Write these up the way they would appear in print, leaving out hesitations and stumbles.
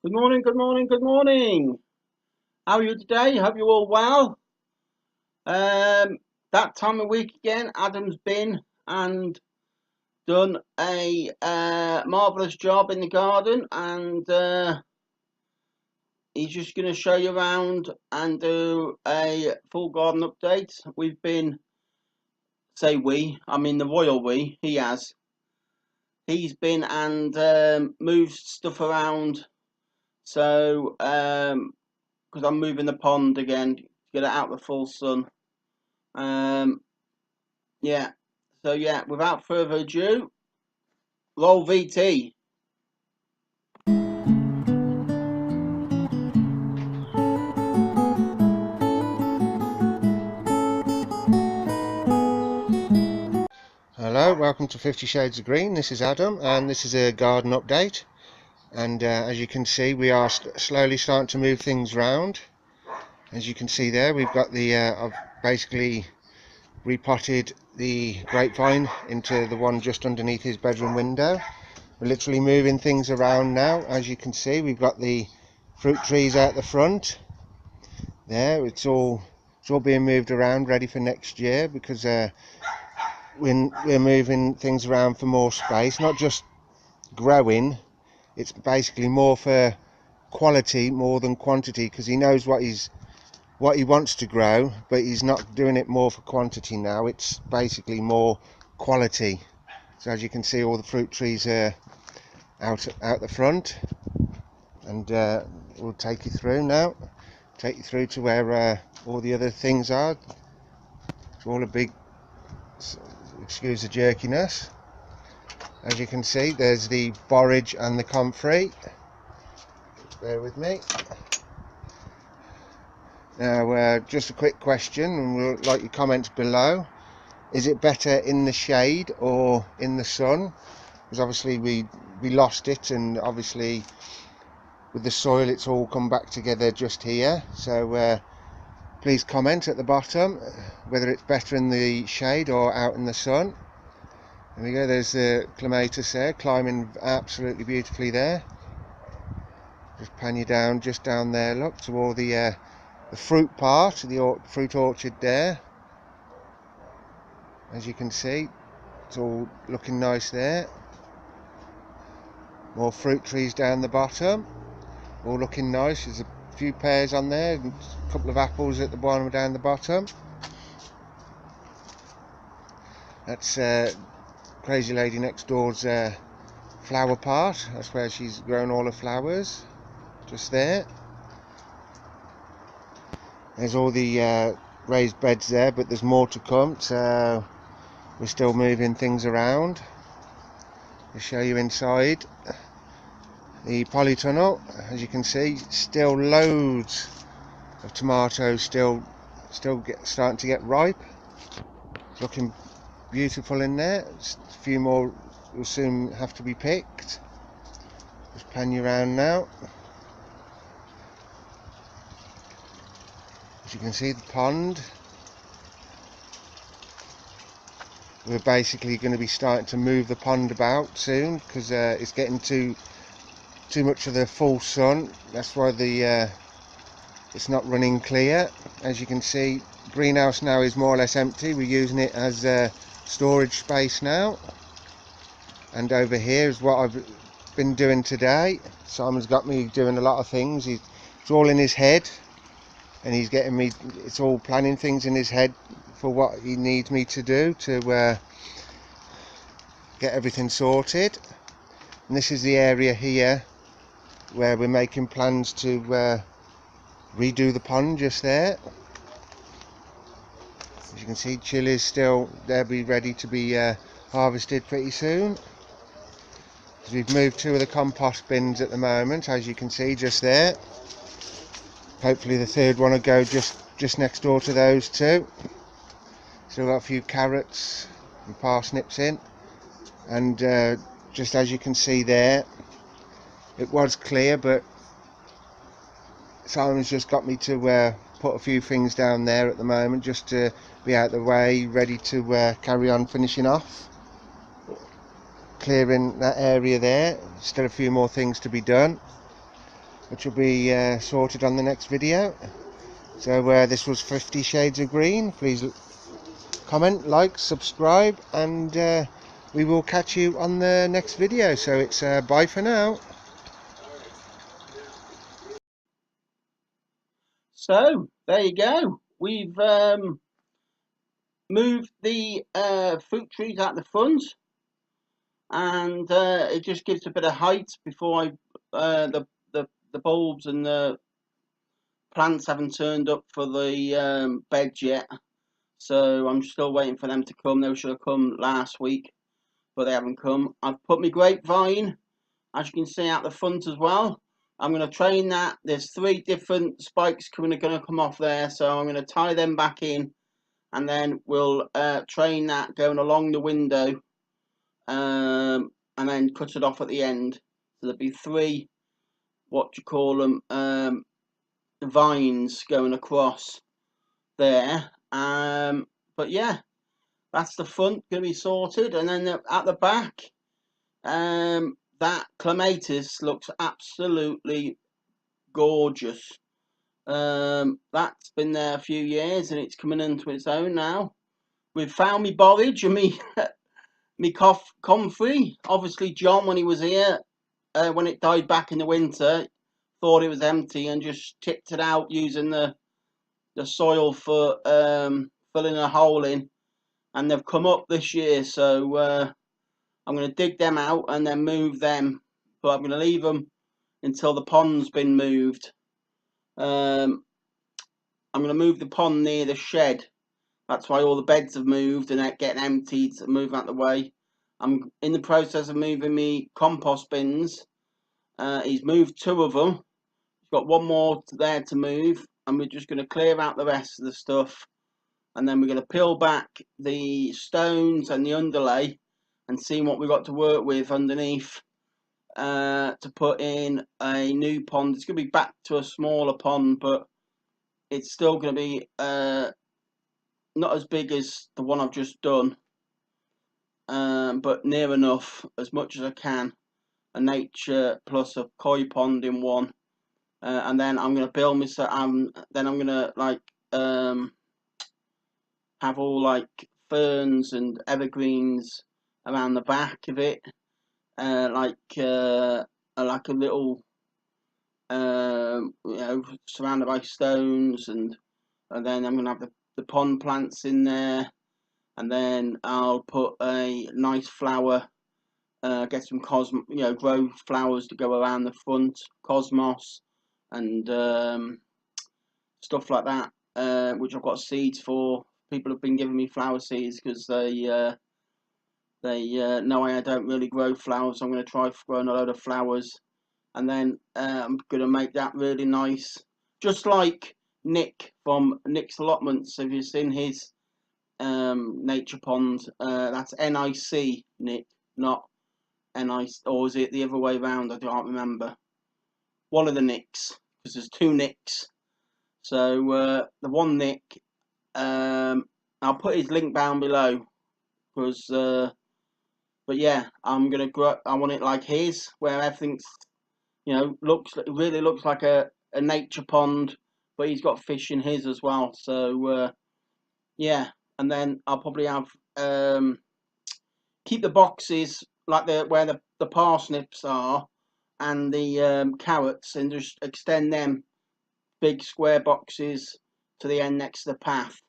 Good morning, good morning, good morning. How are you today? Hope you're all well. That time of week again, Adam's been and done a marvellous job in the garden, and he's just going to show you around and do a full garden update. We've been, I mean the royal we, he has. He's been and moved stuff around, so because I'm moving the pond again to get it out of the full sun. Um, yeah. So yeah, without further ado, roll VT. Hello, welcome to 50 Shades of Green. This is Adam and this is a garden update, and as you can see we are slowly starting to move things around. As you can see there, we've got the I've basically repotted the grapevine into the one just underneath his bedroom window. We're literally moving things around now. As you can see, we've got the fruit trees out the front there. It's all being moved around ready for next year, because when we're moving things around for more space, not just growing, it's basically more for quality more than quantity, because he knows what he wants to grow, but he's not doing it more for quantity now. It's basically more quality. So as you can see, all the fruit trees are out the front, and we'll take you through now, take you through to where all the other things are. It's all a big, excuse the jerkiness. As you can see, there's the borage and the comfrey. Bear with me. Now, just a quick question, and we'll like your comments below. Is it better in the shade or in the sun? Because obviously we lost it, and obviously with the soil it's all come back together just here. So please comment at the bottom whether it's better in the shade or out in the sun. There we go, there's the clematis there, climbing absolutely beautifully there. Just pan you down, just down there, look, to all the fruit part, the fruit orchard there. As you can see, it's all looking nice there. More fruit trees down the bottom, all looking nice. There's a few pears on there, and a couple of apples at the bottom, down the bottom. That's crazy lady next door's flower part. That's where she's grown all her flowers, just there. There's all the raised beds there, but there's more to come, so we're still moving things around. I'll show you inside the polytunnel. As you can see, still loads of tomatoes still starting to get ripe. It's looking beautiful in there. A few more will soon have to be picked. Just pan you around now. As you can see, the pond, we're basically going to be starting to move the pond about soon, because it's getting too much of the full sun. That's why it's not running clear. As you can see, greenhouse now is more or less empty. We're using it as storage space now. And over here is what I've been doing today. Simon's got me doing a lot of things. It's all in his head, and he's getting me, it's all planning things in his head for what he needs me to do to get everything sorted. And this is the area here where we're making plans to redo the pond, just there. As you can see, chilies still, they'll be ready to be harvested pretty soon. So we've moved two of the compost bins at the moment, as you can see, just there. Hopefully the third one will go just next door to those two. Still got a few carrots and parsnips in, and just as you can see there, it was clear, but Simon's just got me to put a few things down there at the moment, just to be out of the way, ready to carry on finishing off, clearing that area there. Still a few more things to be done. which will be sorted on the next video. So this was 50 Shades of Green. Please comment, like, subscribe, and we will catch you on the next video. So it's bye for now. So there you go. We've moved the fruit trees out the front, and it just gives a bit of height before the bulbs and the plants haven't turned up for the beds yet. So I'm still waiting for them to come. They should have come last week, but they haven't come. I've put my grapevine, as you can see, out the front as well. I'm going to train that. There's 3 different spikes going to come off there, so I'm going to tie them back in, and then we'll train that going along the window, and then cut it off at the end. So there'll be 3, what do you call them, vines going across there. But yeah, that's the front going to be sorted, and then at the back, that clematis looks absolutely gorgeous. That's been there a few years, and it's coming into its own now. We've found me borage and me comfrey. Obviously, John, when he was here, when it died back in the winter, thought it was empty and just tipped it out using the soil for filling a hole in, and they've come up this year. So I'm going to dig them out and then move them, but I'm going to leave them until the pond's been moved. I'm going to move the pond near the shed. That's why all the beds have moved and they're getting emptied and move out the way. I'm in the process of moving me compost bins. He's moved 2 of them. He's got 1 more there to move, and we're just going to clear out the rest of the stuff, and then we're going to peel back the stones and the underlay and see what we've got to work with underneath, to put in a new pond. It's going to be back to a smaller pond, but it's still going to be not as big as the one I've just done, but near enough, as much as I can. A nature plus a koi pond in one, and then I'm going to build myself. Then I'm going to have all like ferns and evergreens around the back of it, like a little, surrounded by stones, and then I'm going to have the pond plants in there, and then I'll put a nice flower, get some grow flowers to go around the front, cosmos, and stuff like that, which I've got seeds for. People have been giving me flower seeds because they know I don't really grow flowers. I'm going to try growing a load of flowers, and then I'm going to make that really nice, just like Nick from Nick's Allotments. Have you seen his nature pond? That's NIC, Nick, not NIC, or is it the other way around? I can't remember. One of the Nicks, because there's 2 Nicks. So the one Nick, I'll put his link down below, because but yeah, I'm gonna grow. I want it like his, where everything's, really looks like a nature pond, but he's got fish in his as well. So yeah, and then I'll probably have keep the boxes like where the parsnips are and the carrots, and just extend them big square boxes to the end next to the path,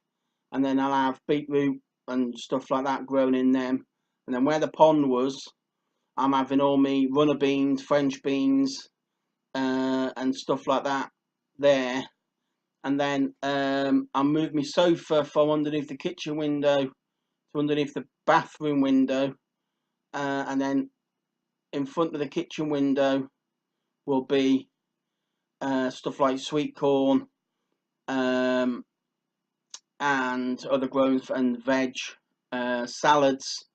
and then I'll have beetroot and stuff like that grown in them. And then where the pond was, I'm having all my runner beans, French beans, and stuff like that there. And then I'll move my sofa from underneath the kitchen window to underneath the bathroom window, and then in front of the kitchen window will be stuff like sweet corn, and other grows and veg, salads.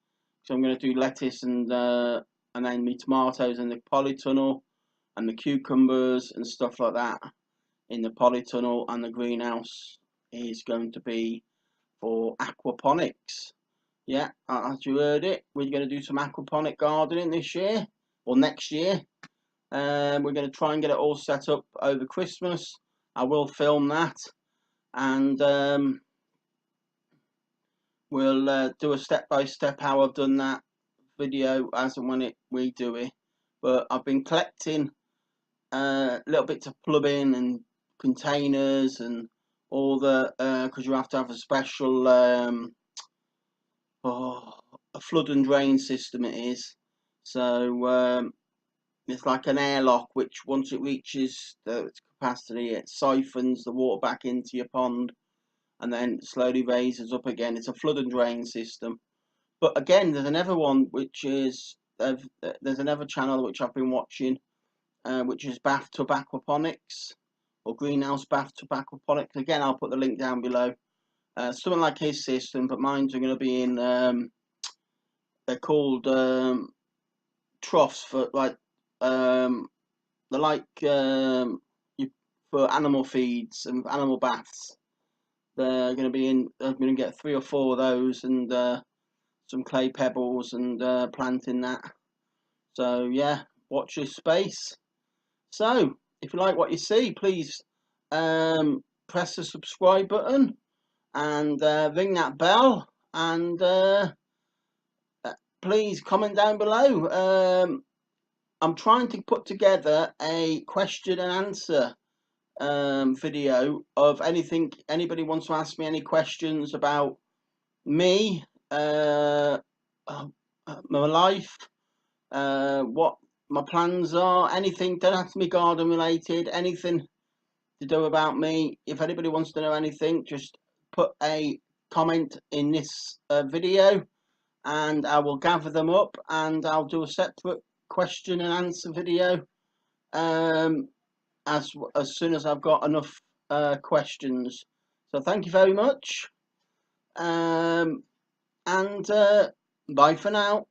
So I'm going to do lettuce and then my tomatoes in the polytunnel, and the cucumbers and stuff like that in the polytunnel, and the greenhouse is going to be for aquaponics. Yeah, as you heard it, we're going to do some aquaponic gardening this year or next year. We're going to try and get it all set up over Christmas. I will film that, and we'll do a step-by-step how I've done that video as and when we do it. But I've been collecting little bits of plumbing and containers and all the because you have to have a special a flood and drain system it is. So it's like an airlock which once it reaches its capacity, it siphons the water back into your pond and then slowly raises up again. It's a flood and drain system. But again, there's another one which is there's another channel which I've been watching, which is bathtub aquaponics or greenhouse bathtub aquaponics. Again, I'll put the link down below. Something like his system, but mine's are going to be in. They're called troughs for like they're like for animal feeds and animal baths. They're going to be in. I'm going to get 3 or 4 of those and some clay pebbles and planting that. So yeah, watch this space. So if you like what you see, please press the subscribe button and ring that bell, and please comment down below. I'm trying to put together a question and answer video of anything anybody wants to ask me, any questions about me, my life, what my plans are, anything. Don't have to be garden related, anything to do about me. If anybody wants to know anything, just put a comment in this video and I will gather them up and I'll do a separate question and answer video as soon as I've got enough questions. So thank you very much, and bye for now.